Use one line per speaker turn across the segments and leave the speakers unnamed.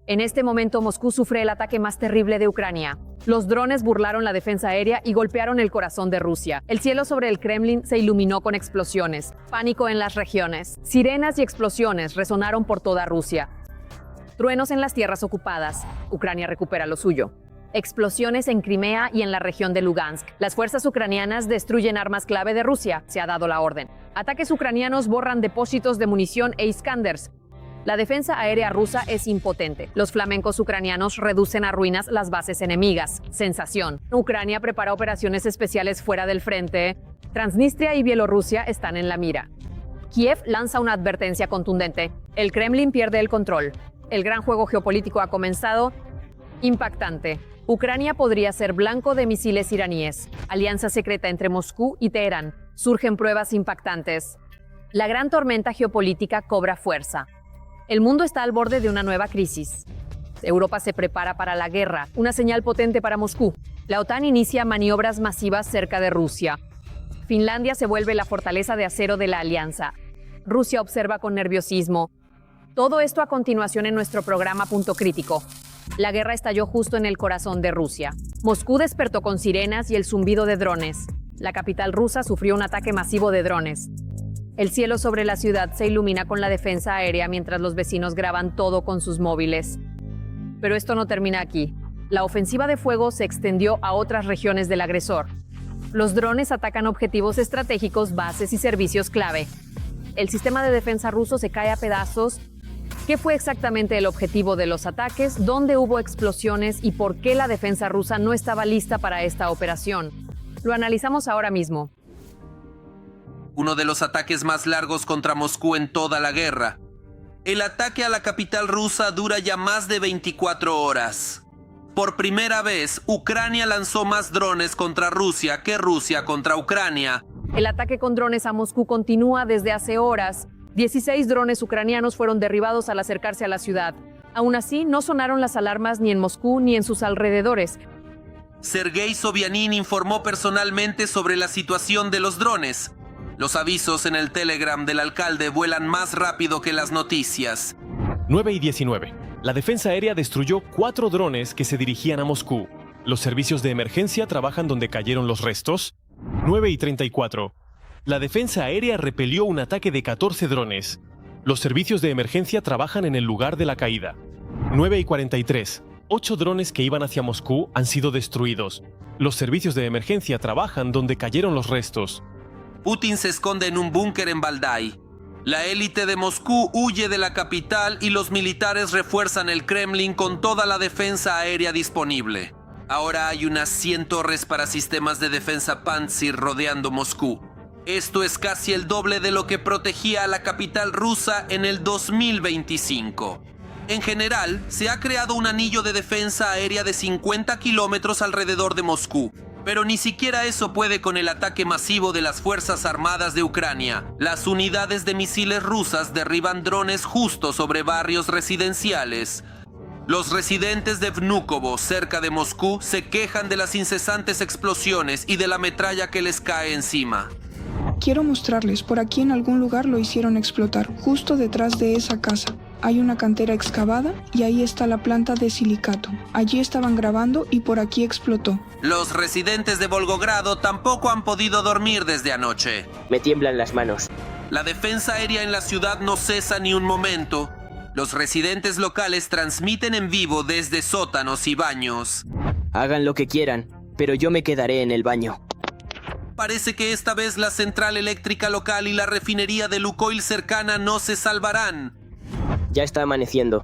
En este momento, Moscú sufre el ataque más terrible de Ucrania. Los drones burlaron la defensa aérea y golpearon el corazón de Rusia. El cielo sobre el Kremlin se iluminó con explosiones. Pánico en las regiones. Sirenas y explosiones resonaron por toda Rusia. Truenos en las tierras ocupadas. Ucrania recupera lo suyo. Explosiones en Crimea y en la región de Lugansk. Las fuerzas ucranianas destruyen armas clave de Rusia. Se ha dado la orden. Ataques ucranianos borran depósitos de munición e Iskanders. La defensa aérea rusa es impotente. Los flamencos ucranianos reducen a ruinas las bases enemigas. Sensación. Ucrania prepara operaciones especiales fuera del frente. Transnistria y Bielorrusia están en la mira. Kiev lanza una advertencia contundente. El Kremlin pierde el control. El gran juego geopolítico ha comenzado. Impactante. Ucrania podría ser blanco de misiles iraníes. Alianza secreta entre Moscú y Teherán. Surgen pruebas impactantes. La gran tormenta geopolítica cobra fuerza. El mundo está al borde de una nueva crisis. Europa se prepara para la guerra, una señal potente para Moscú. La OTAN inicia maniobras masivas cerca de Rusia. Finlandia se vuelve la fortaleza de acero de la alianza. Rusia observa con nerviosismo. Todo esto a continuación en nuestro programa Punto Crítico. La guerra estalló justo en el corazón de Rusia. Moscú despertó con sirenas y el zumbido de drones. La capital rusa sufrió un ataque masivo de drones. El cielo sobre la ciudad se ilumina con la defensa aérea mientras los vecinos graban todo con sus móviles. Pero esto no termina aquí. La ofensiva de fuego se extendió a otras regiones del agresor. Los drones atacan objetivos estratégicos, bases y servicios clave. El sistema de defensa ruso se cae a pedazos. ¿Qué fue exactamente el objetivo de los ataques? ¿Dónde hubo explosiones? ¿Y por qué la defensa rusa no estaba lista para esta operación? Lo analizamos ahora mismo.
Uno de los ataques más largos contra Moscú en toda la guerra. El ataque a la capital rusa dura ya más de 24 horas. Por primera vez, Ucrania lanzó más drones contra Rusia que Rusia contra Ucrania.
El ataque con drones a Moscú continúa desde hace horas. 16 drones ucranianos fueron derribados al acercarse a la ciudad. Aún así, no sonaron las alarmas ni en Moscú ni en sus alrededores.
Sergei Sobyanin informó personalmente sobre la situación de los drones. Los avisos en el Telegram del alcalde vuelan más rápido que las noticias.
9:19. La defensa aérea destruyó 4 drones que se dirigían a Moscú. Los servicios de emergencia trabajan donde cayeron los restos. 9:34. La defensa aérea repelió un ataque de 14 drones. Los servicios de emergencia trabajan en el lugar de la caída. 9:43. 8 drones que iban hacia Moscú han sido destruidos. Los servicios de emergencia trabajan donde cayeron los restos.
Putin se esconde en un búnker en Valdai. La élite de Moscú huye de la capital y los militares refuerzan el Kremlin con toda la defensa aérea disponible. Ahora hay unas 100 torres para sistemas de defensa Pantsir rodeando Moscú. Esto es casi el doble de lo que protegía a la capital rusa en el 2025. En general, se ha creado un anillo de defensa aérea de 50 kilómetros alrededor de Moscú. Pero ni siquiera eso puede con el ataque masivo de las Fuerzas Armadas de Ucrania. Las unidades de misiles rusas derriban drones justo sobre barrios residenciales. Los residentes de Vnukovo, cerca de Moscú, se quejan de las incesantes explosiones y de la metralla que les cae encima.
Quiero mostrarles, por aquí en algún lugar lo hicieron explotar, justo detrás de esa casa. Hay una cantera excavada y ahí está la planta de silicato. Allí estaban grabando y por aquí explotó.
Los residentes de Volgogrado tampoco han podido dormir desde anoche.
Me tiemblan las manos.
La defensa aérea en la ciudad no cesa ni un momento. Los residentes locales transmiten en vivo desde sótanos y baños.
Hagan lo que quieran, pero yo me quedaré en el baño.
Parece que esta vez la central eléctrica local y la refinería de Lukoil cercana no se salvarán.
Ya está amaneciendo.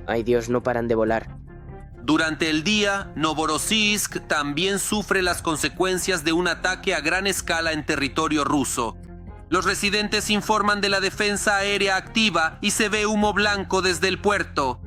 Ay Dios, no paran de volar.
Durante el día, Novorossiysk también sufre las consecuencias de un ataque a gran escala en territorio ruso. Los residentes informan de la defensa aérea activa y se ve humo blanco desde el puerto.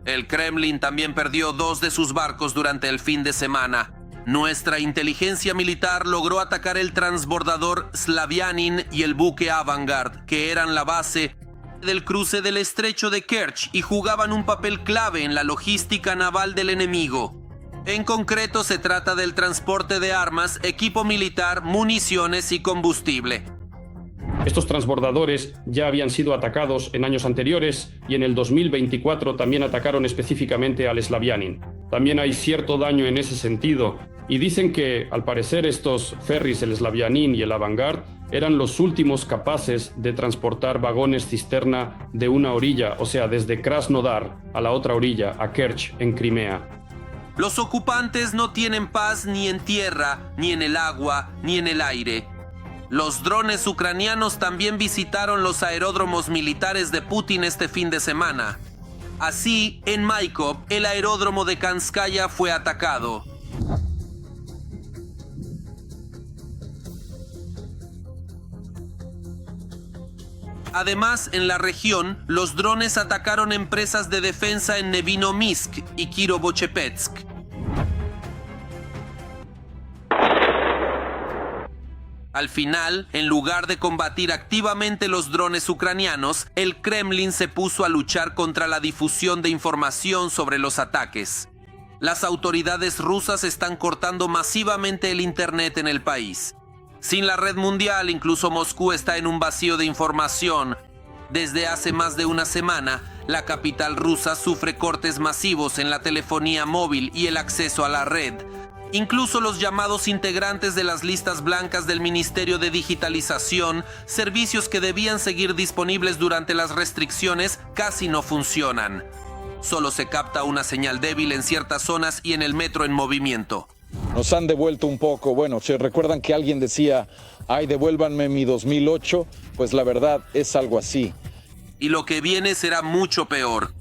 El Kremlin también perdió 2 de sus barcos durante el fin de semana. Nuestra inteligencia militar logró atacar el transbordador Slavyanin y el buque Avangard, que eran la base del cruce del estrecho de Kerch y jugaban un papel clave en la logística naval del enemigo. En concreto, se trata del transporte de armas, equipo militar, municiones y combustible.
Estos transbordadores ya habían sido atacados en años anteriores y en el 2024 también atacaron específicamente al Slavianin. También hay cierto daño en ese sentido y dicen que al parecer estos ferries, el Slavianin y el Avangard, eran los últimos capaces de transportar vagones cisterna de una orilla, o sea, desde Krasnodar a la otra orilla, a Kerch, en Crimea.
Los ocupantes no tienen paz ni en tierra, ni en el agua, ni en el aire. Los drones ucranianos también visitaron los aeródromos militares de Putin este fin de semana. Así, en Maikop, el aeródromo de Kanskaya fue atacado. Además, en la región, los drones atacaron empresas de defensa en Nevinomysk y Kirovochepetsk. Al final, en lugar de combatir activamente los drones ucranianos, el Kremlin se puso a luchar contra la difusión de información sobre los ataques. Las autoridades rusas están cortando masivamente el Internet en el país. Sin la red mundial, incluso Moscú está en un vacío de información. Desde hace más de una semana, la capital rusa sufre cortes masivos en la telefonía móvil y el acceso a la red. Incluso los llamados integrantes de las listas blancas del Ministerio de Digitalización, servicios que debían seguir disponibles durante las restricciones, casi no funcionan. Solo se capta una señal débil en ciertas zonas y en el metro en movimiento.
Nos han devuelto un poco. Bueno, ¿se recuerdan que alguien decía, ay, devuélvanme mi 2008? Pues la verdad es algo así.
Y lo que viene será mucho peor.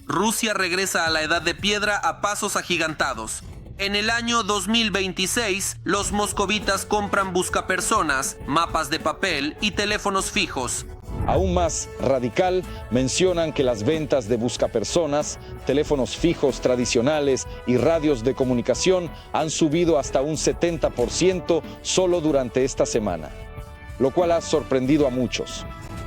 Rusia regresa a la edad de piedra a pasos agigantados. En el año 2026, los moscovitas compran buscapersonas, mapas de papel y teléfonos fijos.
Aún más radical, mencionan que las ventas de buscapersonas, teléfonos fijos tradicionales y radios de comunicación han subido hasta un 70% solo durante esta semana, lo cual ha sorprendido a muchos.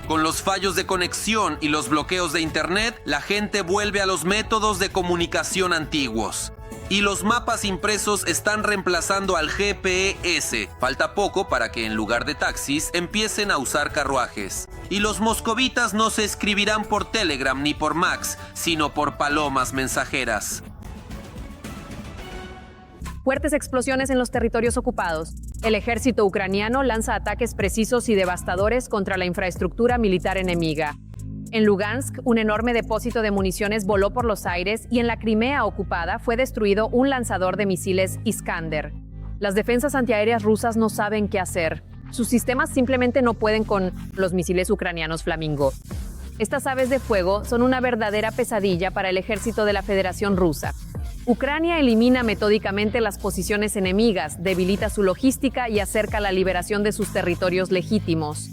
Con los fallos de conexión y los bloqueos de Internet, la gente vuelve a los métodos de comunicación antiguos. Y los mapas impresos están reemplazando al GPS. Falta poco para que en lugar de taxis empiecen a usar carruajes. Y los moscovitas no se escribirán por Telegram ni por Max, sino por palomas mensajeras.
Fuertes explosiones en los territorios ocupados. El ejército ucraniano lanza ataques precisos y devastadores contra la infraestructura militar enemiga. En Lugansk, un enorme depósito de municiones voló por los aires y en la Crimea ocupada fue destruido un lanzador de misiles Iskander. Las defensas antiaéreas rusas no saben qué hacer. Sus sistemas simplemente no pueden con los misiles ucranianos Flamingo. Estas aves de fuego son una verdadera pesadilla para el ejército de la Federación Rusa. Ucrania elimina metódicamente las posiciones enemigas, debilita su logística y acerca la liberación de sus territorios legítimos.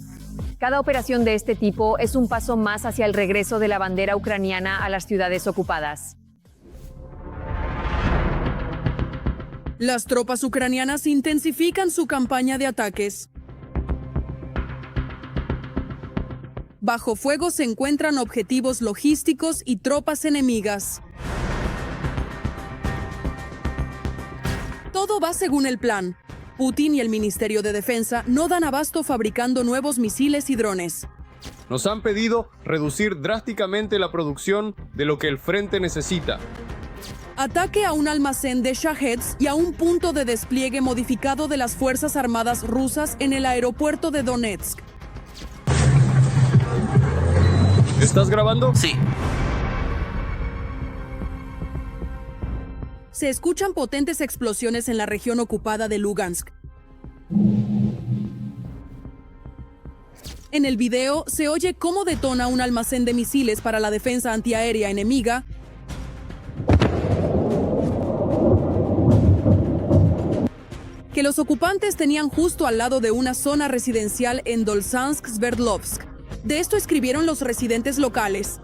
Cada operación de este tipo es un paso más hacia el regreso de la bandera ucraniana a las ciudades ocupadas.
Las tropas ucranianas intensifican su campaña de ataques. Bajo fuego se encuentran objetivos logísticos y tropas enemigas. Todo va según el plan. Putin y el Ministerio de Defensa no dan abasto fabricando nuevos misiles y drones.
Nos han pedido reducir drásticamente la producción de lo que el frente necesita.
Ataque a un almacén de Shaheds y a un punto de despliegue modificado de las Fuerzas Armadas rusas en el aeropuerto de Donetsk.
¿Estás grabando?
Sí.
Se escuchan potentes explosiones en la región ocupada de Lugansk. En el video se oye cómo detona un almacén de misiles para la defensa antiaérea enemiga que los ocupantes tenían justo al lado de una zona residencial en Dolzhansk-Sverdlovsk. De esto escribieron los residentes locales.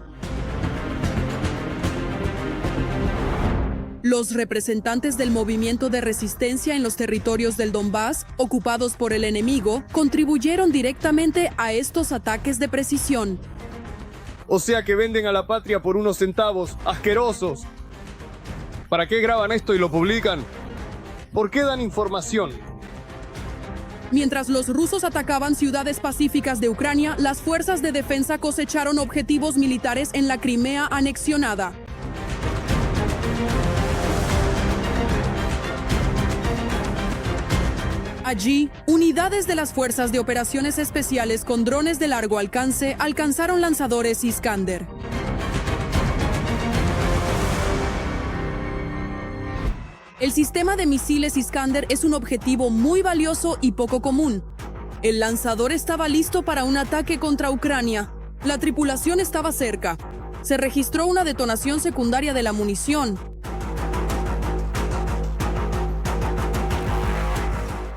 Los representantes del movimiento de resistencia en los territorios del Donbass, ocupados por el enemigo, contribuyeron directamente a estos ataques de precisión.
O sea que venden a la patria por unos centavos, asquerosos. ¿Para qué graban esto y lo publican? ¿Por qué dan información?
Mientras los rusos atacaban ciudades pacíficas de Ucrania, las fuerzas de defensa cosecharon objetivos militares en la Crimea anexionada. Allí, unidades de las Fuerzas de Operaciones Especiales con drones de largo alcance alcanzaron lanzadores Iskander. El sistema de misiles Iskander es un objetivo muy valioso y poco común. El lanzador estaba listo para un ataque contra Ucrania. La tripulación estaba cerca. Se registró una detonación secundaria de la munición.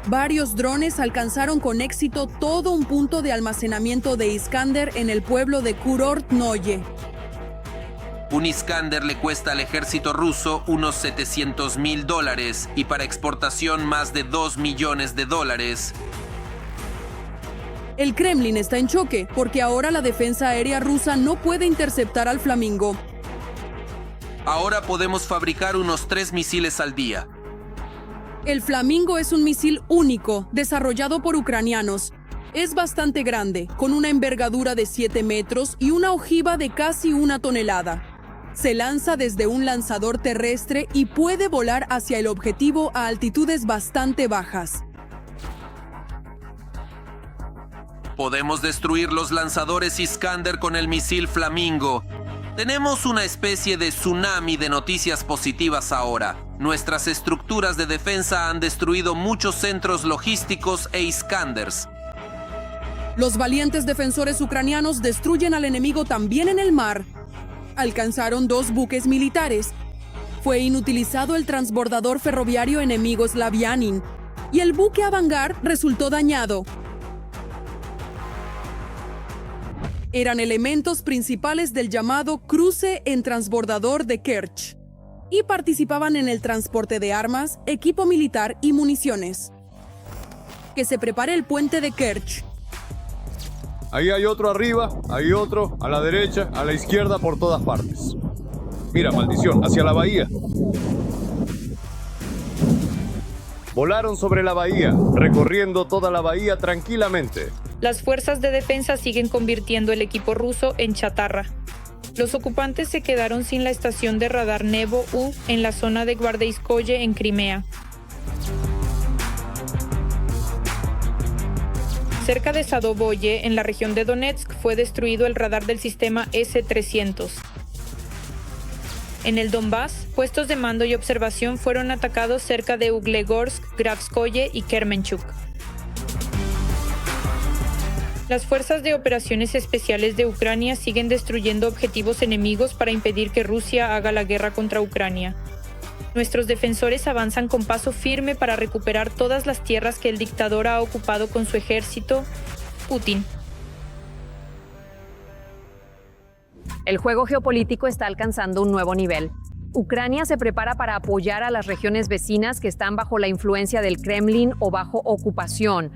Varios drones alcanzaron con éxito todo un punto de almacenamiento de Iskander en el pueblo de Kurort-Noye.
Un Iskander le cuesta al ejército ruso unos $700,000 y para exportación más de $2 millones.
El Kremlin está en choque porque ahora la defensa aérea rusa no puede interceptar al Flamingo.
Ahora podemos fabricar unos 3 misiles al día.
El Flamingo es un misil único, desarrollado por ucranianos. Es bastante grande, con una envergadura de 7 metros y una ojiva de casi 1 tonelada. Se lanza desde un lanzador terrestre y puede volar hacia el objetivo a altitudes bastante bajas.
Podemos destruir los lanzadores Iskander con el misil Flamingo. Tenemos una especie de tsunami de noticias positivas ahora. Nuestras estructuras de defensa han destruido muchos centros logísticos e Iskanders.
Los valientes defensores ucranianos destruyen al enemigo también en el mar. Alcanzaron 2 buques militares. Fue inutilizado el transbordador ferroviario enemigo Slavianin y el buque Avangard resultó dañado. Eran elementos principales del llamado cruce en transbordador de Kerch y participaban en el transporte de armas, equipo militar y municiones. Que se prepare el puente de Kerch.
Ahí hay otro arriba, hay otro a la derecha, a la izquierda, por todas partes. Mira, maldición, hacia la bahía. Volaron sobre la bahía, recorriendo toda la bahía tranquilamente.
Las fuerzas de defensa siguen convirtiendo el equipo ruso en chatarra. Los ocupantes se quedaron sin la estación de radar Nevo U en la zona de Gvardeyskoye en Crimea. Cerca de Sadovoye, en la región de Donetsk, fue destruido el radar del sistema S-300. En el Donbass, puestos de mando y observación fueron atacados cerca de Uglegorsk, Grafskoye y Kermenchuk. Las fuerzas de operaciones especiales de Ucrania siguen destruyendo objetivos enemigos para impedir que Rusia haga la guerra contra Ucrania. Nuestros defensores avanzan con paso firme para recuperar todas las tierras que el dictador ha ocupado con su ejército, Putin.
El juego geopolítico está alcanzando un nuevo nivel. Ucrania se prepara para apoyar a las regiones vecinas que están bajo la influencia del Kremlin o bajo ocupación.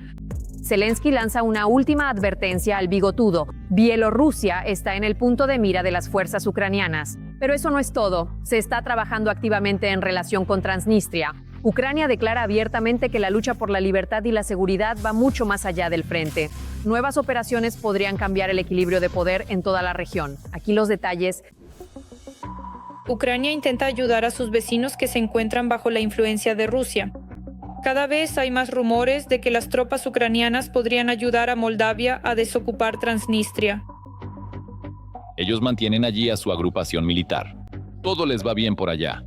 Zelensky lanza una última advertencia al bigotudo. Bielorrusia está en el punto de mira de las fuerzas ucranianas. Pero eso no es todo. Se está trabajando activamente en relación con Transnistria. Ucrania declara abiertamente que la lucha por la libertad y la seguridad va mucho más allá del frente. Nuevas operaciones podrían cambiar el equilibrio de poder en toda la región. Aquí los detalles.
Ucrania intenta ayudar a sus vecinos que se encuentran bajo la influencia de Rusia. Cada vez hay más rumores de que las tropas ucranianas podrían ayudar a Moldavia a desocupar Transnistria.
Ellos mantienen allí a su agrupación militar. Todo les va bien por allá.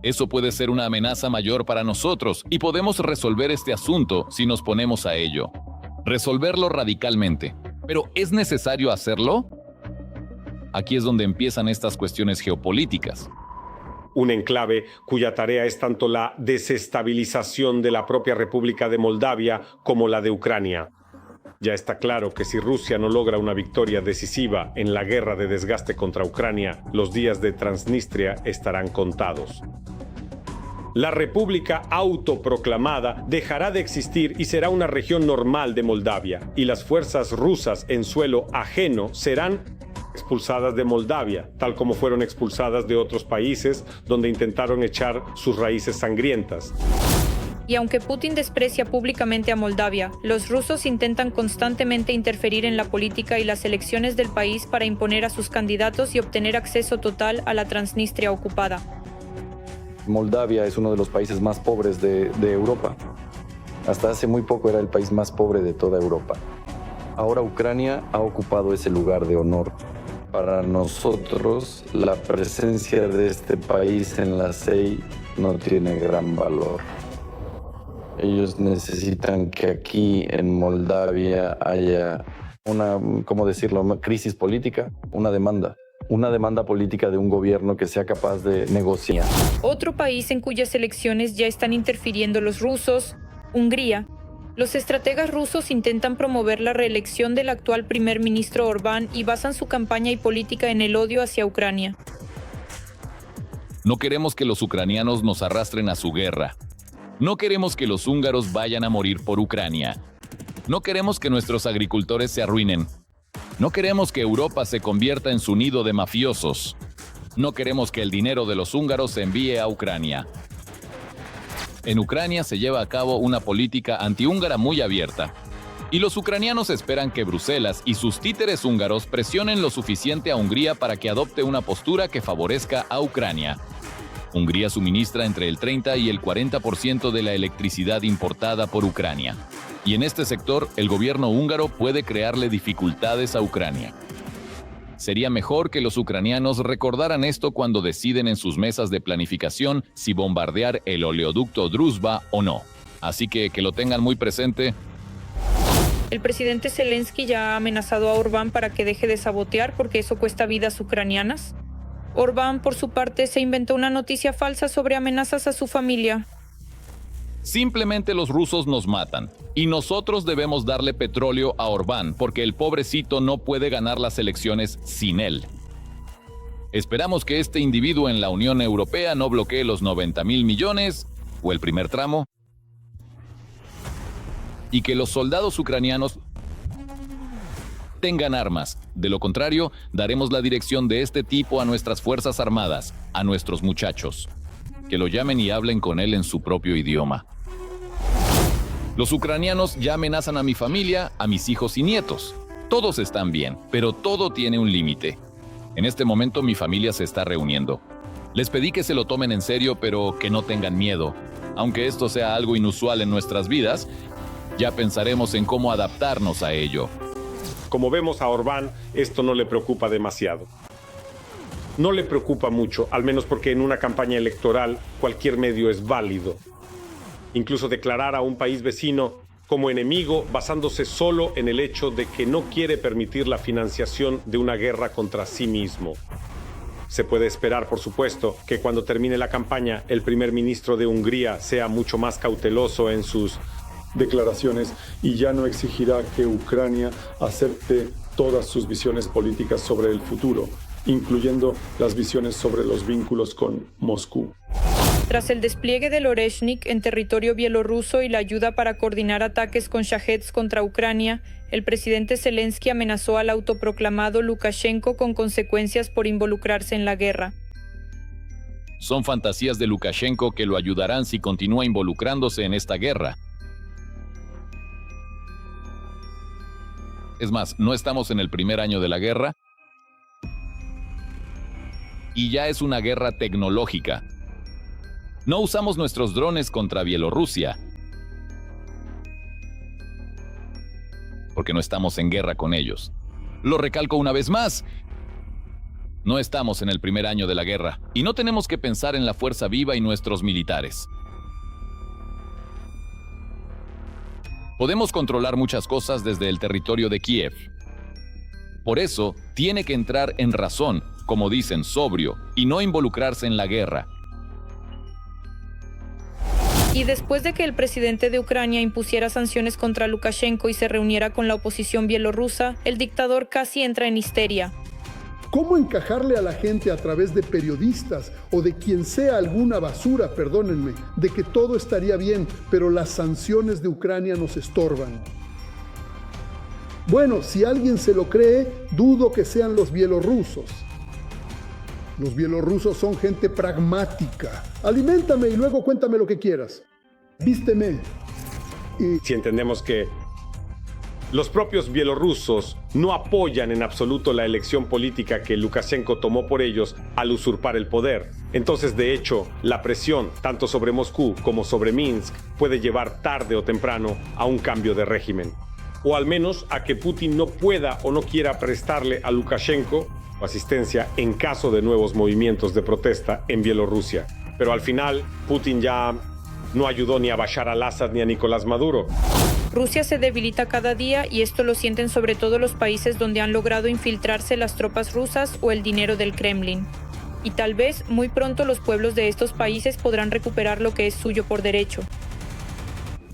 Eso puede ser una amenaza mayor para nosotros y podemos resolver este asunto si nos ponemos a ello. Resolverlo radicalmente. ¿Pero es necesario hacerlo? Aquí es donde empiezan estas cuestiones geopolíticas.
Un enclave cuya tarea es tanto la desestabilización de la propia República de Moldavia como la de Ucrania. Ya está claro que si Rusia no logra una victoria decisiva en la guerra de desgaste contra Ucrania, los días de Transnistria estarán contados. La República autoproclamada dejará de existir y será una región normal de Moldavia, y las fuerzas rusas en suelo ajeno serán expulsadas de Moldavia, tal como fueron expulsadas de otros países donde intentaron echar sus raíces sangrientas.
Y aunque Putin desprecia públicamente a Moldavia, los rusos intentan constantemente interferir en la política y las elecciones del país para imponer a sus candidatos y obtener acceso total a la Transnistria ocupada.
Moldavia es uno de los países más pobres de Europa. Hasta hace muy poco era el país más pobre de toda Europa. Ahora Ucrania ha ocupado ese lugar de honor. Para nosotros, la presencia de este país en la CEI no tiene gran valor. Ellos necesitan que aquí en Moldavia haya una, ¿cómo decirlo?, crisis política, una demanda política de un gobierno que sea capaz de negociar.
Otro país en cuyas elecciones ya están interfiriendo los rusos, Hungría. Los estrategas rusos intentan promover la reelección del actual primer ministro Orbán y basan su campaña y política en el odio hacia Ucrania.
No queremos que los ucranianos nos arrastren a su guerra. No queremos que los húngaros vayan a morir por Ucrania. No queremos que nuestros agricultores se arruinen. No queremos que Europa se convierta en su nido de mafiosos. No queremos que el dinero de los húngaros se envíe a Ucrania. En Ucrania se lleva a cabo una política antihúngara muy abierta. Y los ucranianos esperan que Bruselas y sus títeres húngaros presionen lo suficiente a Hungría para que adopte una postura que favorezca a Ucrania. Hungría suministra entre el 30 y el 40% de la electricidad importada por Ucrania. Y en este sector, el gobierno húngaro puede crearle dificultades a Ucrania. Sería mejor que los ucranianos recordaran esto cuando deciden en sus mesas de planificación si bombardear el oleoducto Druzhba o no. Así que lo tengan muy presente.
El presidente Zelensky ya ha amenazado a Orbán para que deje de sabotear porque eso cuesta vidas ucranianas. Orbán, por su parte, se inventó una noticia falsa sobre amenazas a su familia.
Simplemente los rusos nos matan, y nosotros debemos darle petróleo a Orbán porque el pobrecito no puede ganar las elecciones sin él. Esperamos que este individuo en la Unión Europea no bloquee los 90.000 millones, o el primer tramo, y que los soldados ucranianos tengan armas. De lo contrario, daremos la dirección de este tipo a nuestras fuerzas armadas, a nuestros muchachos. Que lo llamen y hablen con él en su propio idioma. Los ucranianos ya amenazan a mi familia, a mis hijos y nietos. Todos están bien, pero todo tiene un límite. En este momento mi familia se está reuniendo. Les pedí que se lo tomen en serio, pero que no tengan miedo. Aunque esto sea algo inusual en nuestras vidas, ya pensaremos en cómo adaptarnos a ello.
Como vemos a Orbán, esto no le preocupa demasiado. No le preocupa mucho, al menos porque en una campaña electoral cualquier medio es válido. Incluso declarar a un país vecino como enemigo basándose solo en el hecho de que no quiere permitir la financiación de una guerra contra sí mismo. Se puede esperar, por supuesto, que cuando termine la campaña, el primer ministro de Hungría sea mucho más cauteloso en sus
declaraciones y ya no exigirá que Ucrania acepte todas sus visiones políticas sobre el futuro, incluyendo las visiones sobre los vínculos con Moscú.
Tras el despliegue del Oreshnik en territorio bielorruso y la ayuda para coordinar ataques con Shaheds contra Ucrania, el presidente Zelensky amenazó al autoproclamado Lukashenko con consecuencias por involucrarse en la guerra.
Son fantasías de Lukashenko que lo ayudarán si continúa involucrándose en esta guerra. Es más, no estamos en el primer año de la guerra y ya es una guerra tecnológica. No usamos nuestros drones contra Bielorrusia porque no estamos en guerra con ellos. Lo recalco una vez más. No estamos en el primer año de la guerra y no tenemos que pensar en la fuerza viva y nuestros militares. Podemos controlar muchas cosas desde el territorio de Kiev. Por eso, tiene que entrar en razón, como dicen, sobrio, y no involucrarse en la guerra.
Y después de que el presidente de Ucrania impusiera sanciones contra Lukashenko y se reuniera con la oposición bielorrusa, el dictador casi entra en histeria.
¿Cómo encajarle a la gente a través de periodistas o de quien sea alguna basura, perdónenme, de que todo estaría bien, pero las sanciones de Ucrania nos estorban? Bueno, si alguien se lo cree, dudo que sean los bielorrusos. Los bielorrusos son gente pragmática. Aliméntame y luego cuéntame lo que quieras. Vísteme.
Si entendemos que los propios bielorrusos no apoyan en absoluto la elección política que Lukashenko tomó por ellos al usurpar el poder. Entonces, de hecho, la presión, tanto sobre Moscú como sobre Minsk, puede llevar tarde o temprano a un cambio de régimen. O al menos a que Putin no pueda o no quiera prestarle a Lukashenko asistencia en caso de nuevos movimientos de protesta en Bielorrusia. Pero al final, Putin ya no ayudó ni a Bashar al-Assad ni a Nicolás Maduro.
Rusia se debilita cada día y esto lo sienten sobre todo los países donde han logrado infiltrarse las tropas rusas o el dinero del Kremlin. Y tal vez muy pronto los pueblos de estos países podrán recuperar lo que es suyo por derecho.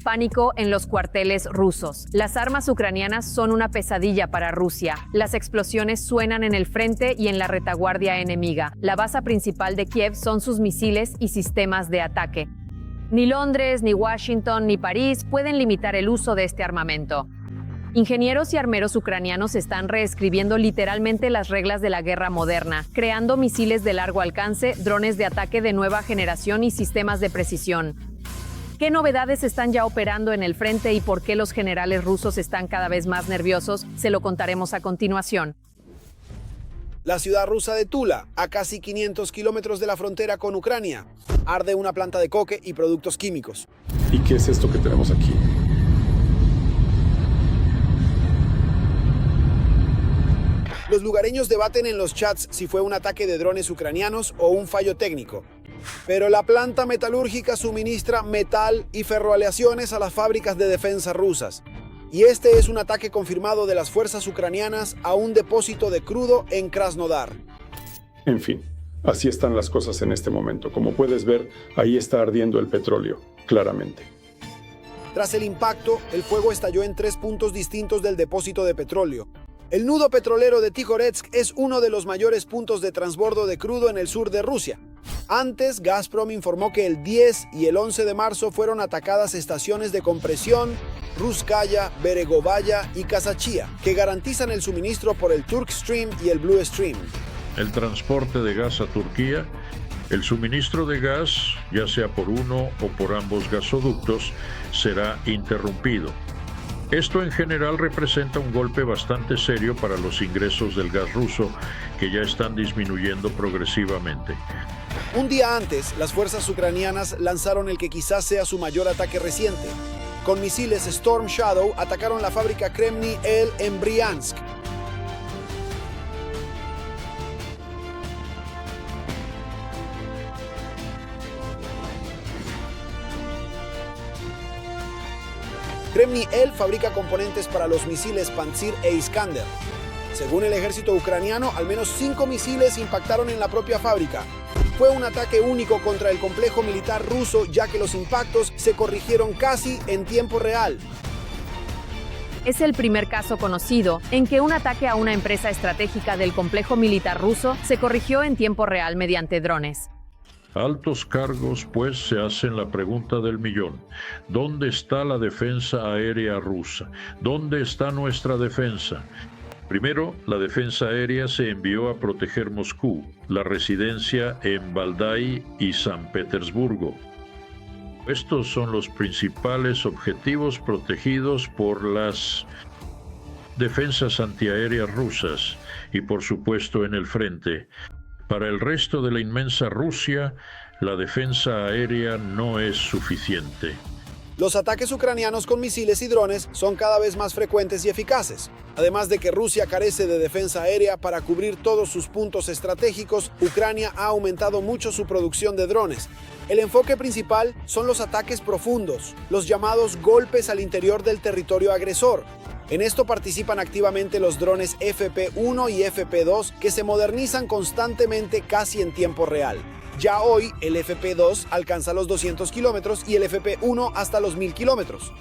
Pánico en los cuarteles rusos. Las armas ucranianas son una pesadilla para Rusia. Las explosiones suenan en el frente y en la retaguardia enemiga. La base principal de Kiev son sus misiles y sistemas de ataque. Ni Londres, ni Washington, ni París pueden limitar el uso de este armamento. Ingenieros y armeros ucranianos están reescribiendo literalmente las reglas de la guerra moderna, creando misiles de largo alcance, drones de ataque de nueva generación y sistemas de precisión. ¿Qué novedades están ya operando en el frente y por qué los generales rusos están cada vez más nerviosos? Se lo contaremos a continuación.
La ciudad rusa de Tula, a casi 500 kilómetros de la frontera con Ucrania, arde una planta de coque y productos químicos.
¿Y qué es esto que tenemos aquí?
Los lugareños debaten en los chats si fue un ataque de drones ucranianos o un fallo técnico. Pero la planta metalúrgica suministra metal y ferroaleaciones a las fábricas de defensa rusas. Y este es un ataque confirmado de las fuerzas ucranianas a un depósito de crudo en Krasnodar.
En fin, así están las cosas en este momento. Como puedes ver, ahí está ardiendo el petróleo, claramente.
Tras el impacto, el fuego estalló en 3 puntos distintos del depósito de petróleo. El nudo petrolero de Tijoretsk es uno de los mayores puntos de transbordo de crudo en el sur de Rusia. Antes, Gazprom informó que el 10 y el 11 de marzo fueron atacadas estaciones de compresión Ruskaya, Beregovaya y Kazachia, que garantizan el suministro por el Turk Stream y el Blue Stream.
El transporte de gas a Turquía, el suministro de gas, ya sea por uno o por ambos gasoductos, será interrumpido. Esto en general representa un golpe bastante serio para los ingresos del gas ruso, que ya están disminuyendo progresivamente.
Un día antes, las fuerzas ucranianas lanzaron el que quizás sea su mayor ataque reciente. Con misiles Storm Shadow atacaron la fábrica Kremni-El en Briansk. Kremni-El fabrica componentes para los misiles Pantsir e Iskander. Según el ejército ucraniano, al menos 5 misiles impactaron en la propia fábrica. Fue un ataque único contra el complejo militar ruso, ya que los impactos se corrigieron casi en tiempo real.
Es el primer caso conocido en que un ataque a una empresa estratégica del complejo militar ruso se corrigió en tiempo real mediante drones.
Altos cargos, pues, se hacen la pregunta del millón. ¿Dónde está la defensa aérea rusa? ¿Dónde está nuestra defensa? Primero, la defensa aérea se envió a proteger Moscú, la residencia en Valdai y San Petersburgo. Estos son los principales objetivos protegidos por las defensas antiaéreas rusas y, por supuesto, en el frente. Para el resto de la inmensa Rusia, la defensa aérea no es suficiente.
Los ataques ucranianos con misiles y drones son cada vez más frecuentes y eficaces. Además de que Rusia carece de defensa aérea para cubrir todos sus puntos estratégicos, Ucrania ha aumentado mucho su producción de drones. El enfoque principal son los ataques profundos, los llamados golpes al interior del territorio agresor. En esto participan activamente los drones FP-1 y FP-2 que se modernizan constantemente casi en tiempo real. Ya hoy, el FP-2 alcanza los 200 kilómetros y el FP-1 hasta los 1000 kilómetros.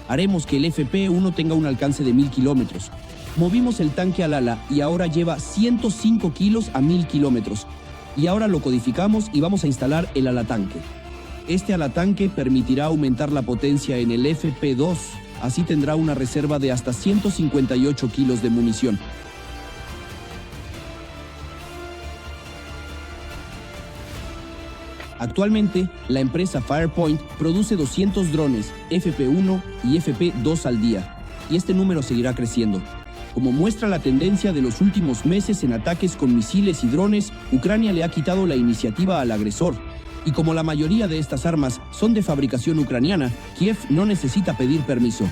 Haremos que el FP-1 tenga un alcance de 1000 kilómetros. Movimos el tanque al ala y ahora lleva 105 kilos a 1000 kilómetros. Y ahora lo codificamos y vamos a instalar el alatanque. Este alatanque permitirá aumentar la potencia en el FP-2. Así tendrá una reserva de hasta 158 kilos de munición. Actualmente, la empresa Firepoint produce 200 drones FP1 y FP2 al día, y este número seguirá creciendo. Como muestra la tendencia de los últimos meses en ataques con misiles y drones, Ucrania le ha quitado la iniciativa al agresor. Y como la mayoría de estas armas son de fabricación ucraniana, Kiev no necesita pedir permiso.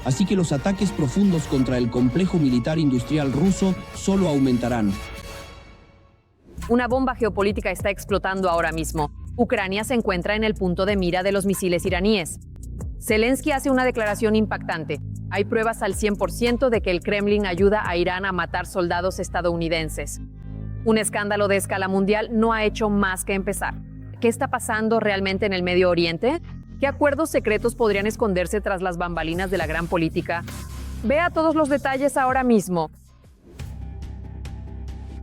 Así que los ataques profundos contra el complejo militar industrial ruso solo aumentarán.
Una bomba geopolítica está explotando ahora mismo. Ucrania se encuentra en el punto de mira de los misiles iraníes. Zelensky hace una declaración impactante. Hay pruebas al 100% de que el Kremlin ayuda a Irán a matar soldados estadounidenses. Un escándalo de escala mundial no ha hecho más que empezar. ¿Qué está pasando realmente en el Medio Oriente? ¿Qué acuerdos secretos podrían esconderse tras las bambalinas de la gran política? Vea todos los detalles ahora mismo.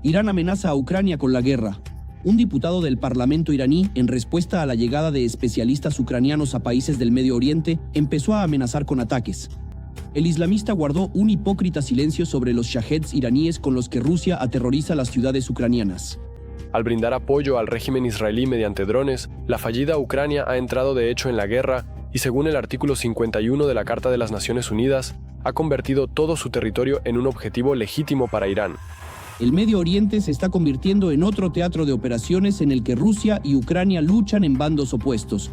Irán amenaza a Ucrania con la guerra. Un diputado del Parlamento iraní, en respuesta a la llegada de especialistas ucranianos a países del Medio Oriente, empezó a amenazar con ataques. El islamista guardó un hipócrita silencio sobre los shaheds iraníes con los que Rusia aterroriza las ciudades ucranianas.
Al brindar apoyo al régimen israelí mediante drones, la fallida Ucrania ha entrado de hecho en la guerra y, según el artículo 51 de la Carta de las Naciones Unidas, ha convertido todo su territorio en un objetivo legítimo para Irán.
El Medio Oriente se está convirtiendo en otro teatro de operaciones en el que Rusia y Ucrania luchan en bandos opuestos.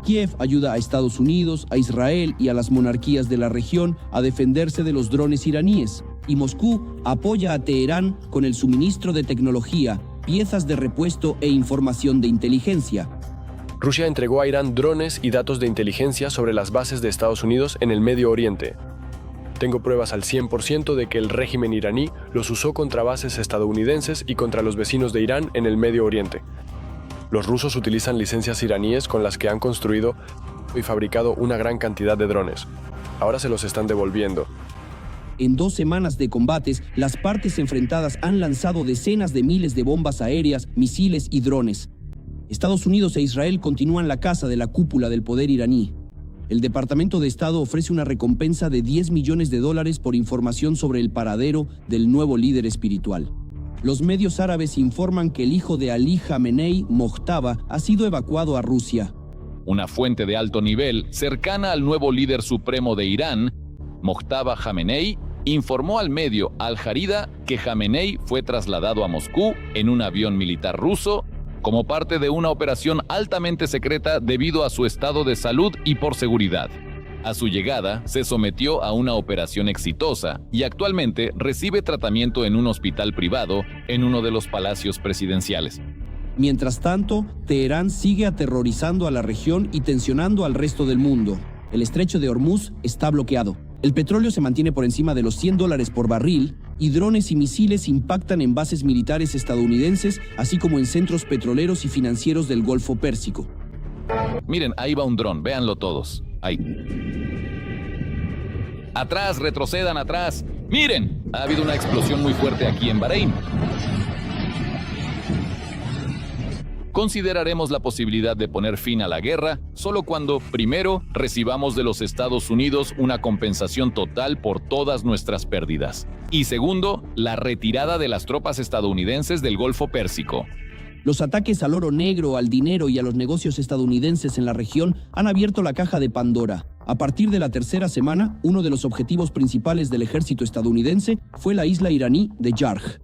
Kiev ayuda a Estados Unidos, a Israel y a las monarquías de la región a defenderse de los drones iraníes, y Moscú apoya a Teherán con el suministro de tecnología, piezas de repuesto e información de inteligencia.
Rusia entregó a Irán drones y datos de inteligencia sobre las bases de Estados Unidos en el Medio Oriente. Tengo pruebas al 100% de que el régimen iraní los usó contra bases estadounidenses y contra los vecinos de Irán en el Medio Oriente. Los rusos utilizan licencias iraníes con las que han construido y fabricado una gran cantidad de drones. Ahora se los están devolviendo.
En 2 semanas de combates, las partes enfrentadas han lanzado decenas de miles de bombas aéreas, misiles y drones. Estados Unidos e Israel continúan la caza de la cúpula del poder iraní. El Departamento de Estado ofrece una recompensa de $10 millones por información sobre el paradero del nuevo líder espiritual. Los medios árabes informan que el hijo de Ali Khamenei, Mojtaba, ha sido evacuado a Rusia.
Una fuente de alto nivel, cercana al nuevo líder supremo de Irán, Mojtaba Khamenei, informó al medio Al Jarida que Khamenei fue trasladado a Moscú en un avión militar ruso como parte de una operación altamente secreta debido a su estado de salud y por seguridad. A su llegada, se sometió a una operación exitosa y actualmente recibe tratamiento en un hospital privado en uno de los palacios presidenciales.
Mientras tanto, Teherán sigue aterrorizando a la región y tensionando al resto del mundo. El estrecho de Hormuz está bloqueado. El petróleo se mantiene por encima de los $100 por barril y drones y misiles impactan en bases militares estadounidenses, así como en centros petroleros y financieros del Golfo Pérsico.
Miren, ahí va un dron, véanlo todos. Ahí. ¡Atrás, retrocedan atrás! ¡Miren! Ha habido una explosión muy fuerte aquí en Bahrein. Consideraremos la posibilidad de poner fin a la guerra solo cuando, primero, recibamos de los Estados Unidos una compensación total por todas nuestras pérdidas. Y segundo, la retirada de las tropas estadounidenses del Golfo Pérsico.
Los ataques al oro negro, al dinero y a los negocios estadounidenses en la región han abierto la caja de Pandora. A partir de la tercera semana, uno de los objetivos principales del ejército estadounidense fue la isla iraní de Yarj.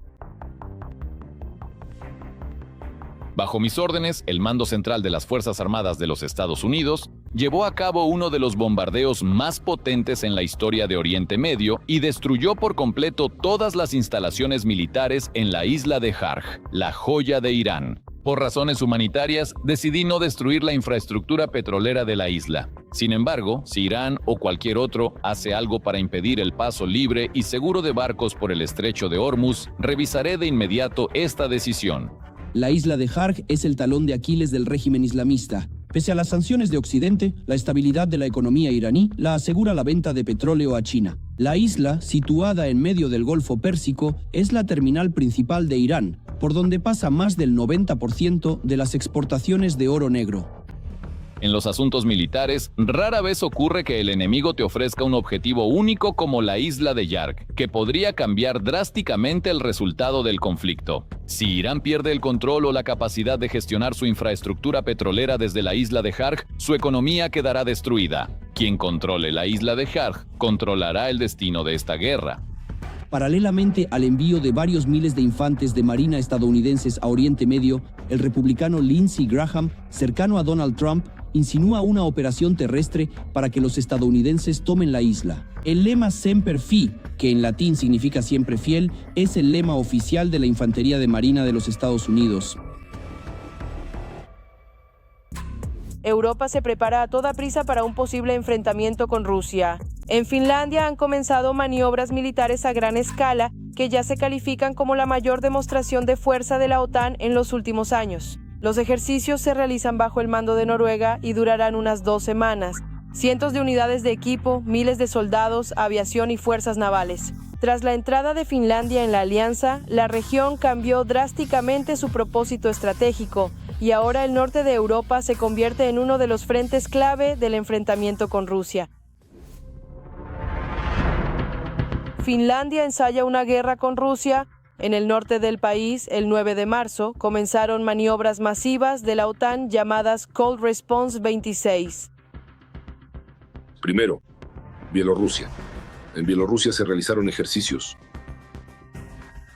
Bajo mis órdenes, el Mando Central de las Fuerzas Armadas de los Estados Unidos llevó a cabo uno de los bombardeos más potentes en la historia de Oriente Medio y destruyó por completo todas las instalaciones militares en la isla de Jarj, la joya de Irán. Por razones humanitarias, decidí no destruir la infraestructura petrolera de la isla. Sin embargo, si Irán o cualquier otro hace algo para impedir el paso libre y seguro de barcos por el estrecho de Hormuz, revisaré de inmediato esta decisión.
La isla de Jarj es el talón de Aquiles del régimen islamista. Pese a las sanciones de Occidente, la estabilidad de la economía iraní la asegura la venta de petróleo a China. La isla, situada en medio del Golfo Pérsico, es la terminal principal de Irán, por donde pasa más del 90% de las exportaciones de oro negro.
En los asuntos militares, rara vez ocurre que el enemigo te ofrezca un objetivo único como la isla de Yark, que podría cambiar drásticamente el resultado del conflicto. Si Irán pierde el control o la capacidad de gestionar su infraestructura petrolera desde la isla de Jarj, su economía quedará destruida. Quien controle la isla de Jarj controlará el destino de esta guerra.
Paralelamente al envío de varios miles de infantes de marina estadounidenses a Oriente Medio, el republicano Lindsey Graham, cercano a Donald Trump, insinúa una operación terrestre para que los estadounidenses tomen la isla. El lema Semper Fi, que en latín significa siempre fiel, es el lema oficial de la Infantería de Marina de los Estados Unidos.
Europa se prepara a toda prisa para un posible enfrentamiento con Rusia. En Finlandia han comenzado maniobras militares a gran escala que ya se califican como la mayor demostración de fuerza de la OTAN en los últimos años. Los ejercicios se realizan bajo el mando de Noruega y durarán unas 2 semanas. Cientos de unidades de equipo, miles de soldados, aviación y fuerzas navales. Tras la entrada de Finlandia en la alianza, la región cambió drásticamente su propósito estratégico y ahora el norte de Europa se convierte en uno de los frentes clave del enfrentamiento con Rusia. Finlandia ensaya una guerra con Rusia. En el norte del país, el 9 de marzo, comenzaron maniobras masivas de la OTAN llamadas Cold Response 26.
Primero, Bielorrusia. En Bielorrusia se realizaron ejercicios.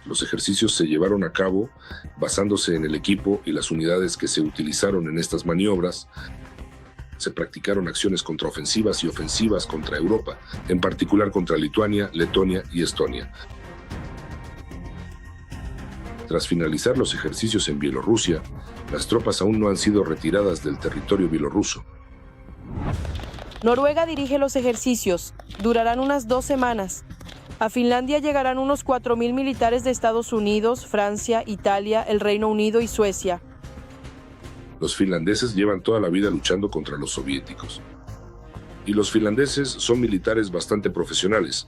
Los ejercicios se llevaron a cabo basándose en el equipo y las unidades que se utilizaron en estas maniobras. Se practicaron acciones contraofensivas y ofensivas contra Europa, en particular contra Lituania, Letonia y Estonia. Tras finalizar los ejercicios en Bielorrusia, las tropas aún no han sido retiradas del territorio bielorruso.
Noruega dirige los ejercicios. Durarán unas 2 semanas. A Finlandia llegarán unos 4.000 militares de Estados Unidos, Francia, Italia, el Reino Unido y Suecia.
Los finlandeses llevan toda la vida luchando contra los soviéticos. Y los finlandeses son militares bastante profesionales.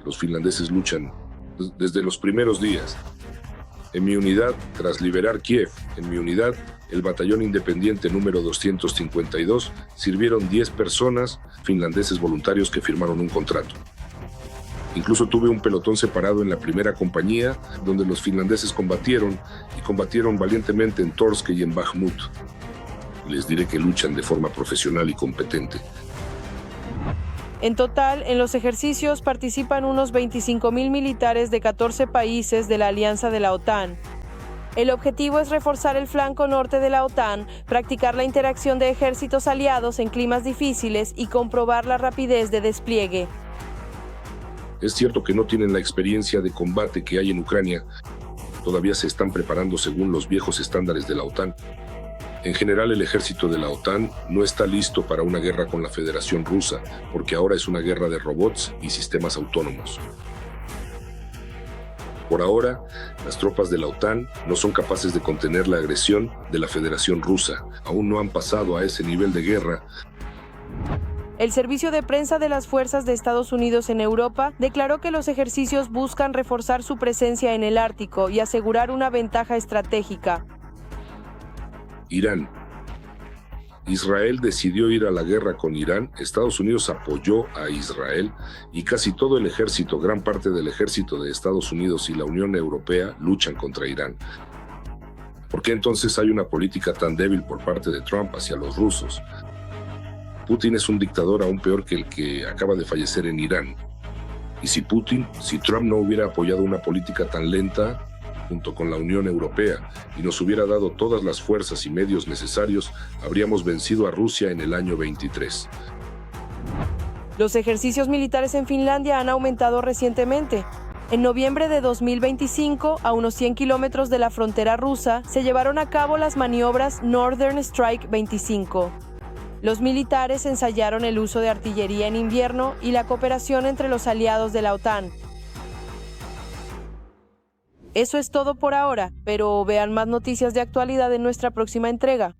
Los finlandeses luchan desde los primeros días. En mi unidad, tras liberar Kiev, el batallón independiente número 252, sirvieron 10 personas finlandeses voluntarios que firmaron un contrato. Incluso tuve un pelotón separado en la primera compañía, donde los finlandeses combatieron valientemente en Torsk y en Bakhmut. Les diré que luchan de forma profesional y competente.
En total, en los ejercicios participan unos 25.000 militares de 14 países de la alianza de la OTAN. El objetivo es reforzar el flanco norte de la OTAN, practicar la interacción de ejércitos aliados en climas difíciles y comprobar la rapidez de despliegue.
Es cierto que no tienen la experiencia de combate que hay en Ucrania. Todavía se están preparando según los viejos estándares de la OTAN. En general, el ejército de la OTAN no está listo para una guerra con la Federación Rusa, porque ahora es una guerra de robots y sistemas autónomos. Por ahora, las tropas de la OTAN no son capaces de contener la agresión de la Federación Rusa. Aún no han pasado a ese nivel de guerra.
El servicio de prensa de las fuerzas de Estados Unidos en Europa declaró que los ejercicios buscan reforzar su presencia en el Ártico y asegurar una ventaja estratégica.
Irán. Israel decidió ir a la guerra con Irán, Estados Unidos apoyó a Israel y casi todo el ejército, gran parte del ejército de Estados Unidos y la Unión Europea luchan contra Irán. ¿Por qué entonces hay una política tan débil por parte de Trump hacia los rusos? Putin es un dictador aún peor que el que acaba de fallecer en Irán. Y si Trump no hubiera apoyado una política tan lenta, junto con la Unión Europea, y nos hubiera dado todas las fuerzas y medios necesarios, habríamos vencido a Rusia en el año 23.
Los ejercicios militares en Finlandia han aumentado recientemente. En noviembre de 2025, a unos 100 kilómetros de la frontera rusa, se llevaron a cabo las maniobras Northern Strike 25. Los militares ensayaron el uso de artillería en invierno y la cooperación entre los aliados de la OTAN. Eso es todo por ahora, pero vean más noticias de actualidad en nuestra próxima entrega.